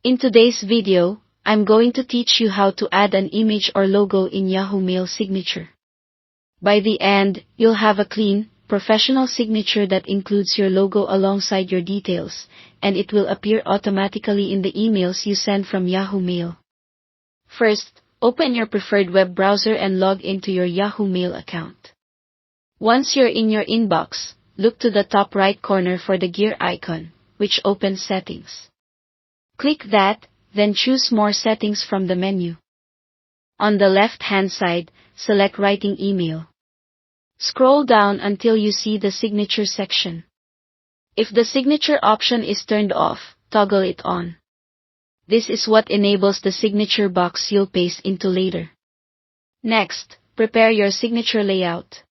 In today's video, I'm going to teach you how to add an image or logo in Yahoo Mail signature. By the end, you'll have a clean, professional signature that includes your logo alongside your details, and it will appear automatically in the emails you send from Yahoo Mail. First, open your preferred web browser and log into your Yahoo Mail account. Once you're in your inbox, look to the top right corner for the gear icon, which opens Settings. Click that, then choose More Settings from the menu. On the left-hand side, select Writing Email. Scroll down until you see the Signature section. If the signature option is turned off, toggle it on. This is what enables the signature box you'll paste into later. Next, prepare your signature layout.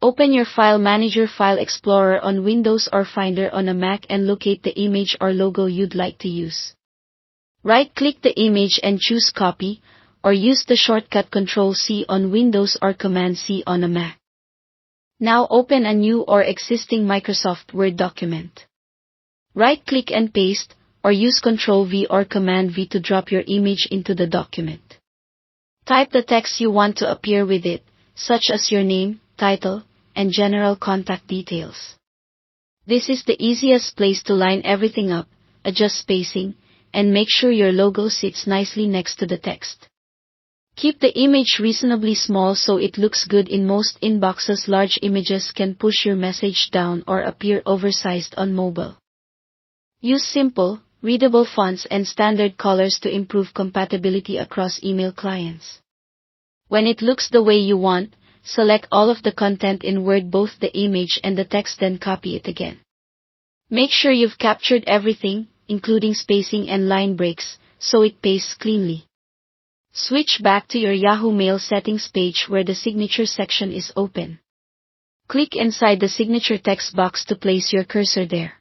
Open your File Manager File Explorer on Windows or Finder on a Mac and locate the image or logo you'd like to use. Right-click the image and choose Copy, or use the shortcut Ctrl-C on Windows or Command-C on a Mac. Now open a new or existing Microsoft Word document. Right-click and paste, or use Ctrl-V or Command-V to drop your image into the document. Type the text you want to appear with it, such as your name, title, and general contact details. This is the easiest place to line everything up, adjust spacing, and make sure your logo sits nicely next to the text. Keep the image reasonably small so it looks good in most inboxes. Large images can push your message down or appear oversized on mobile. Use simple, readable fonts and standard colors to improve compatibility across email clients. When it looks the way you want, select all of the content in Word, both the image and the text, then copy it again. Make sure you've captured everything, including spacing and line breaks, so it pastes cleanly. Switch back to your Yahoo Mail settings page where the signature section is open. Click inside the signature text box to place your cursor there.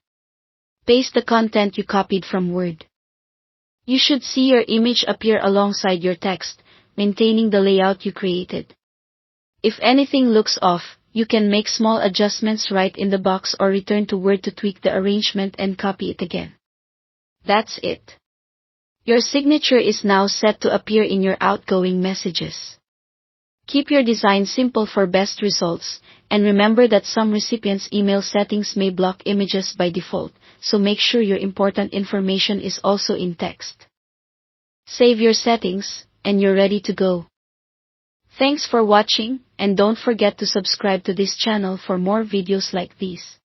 Paste the content you copied from Word. You should see your image appear alongside your text, maintaining the layout you created. If anything looks off, you can make small adjustments right in the box or return to Word to tweak the arrangement and copy it again. That's it. Your signature is now set to appear in your outgoing messages. Keep your design simple for best results, and remember that some recipients' email settings may block images by default, so make sure your important information is also in text. Save your settings, and you're ready to go. Thanks for watching, and don't forget to subscribe to this channel for more videos like these.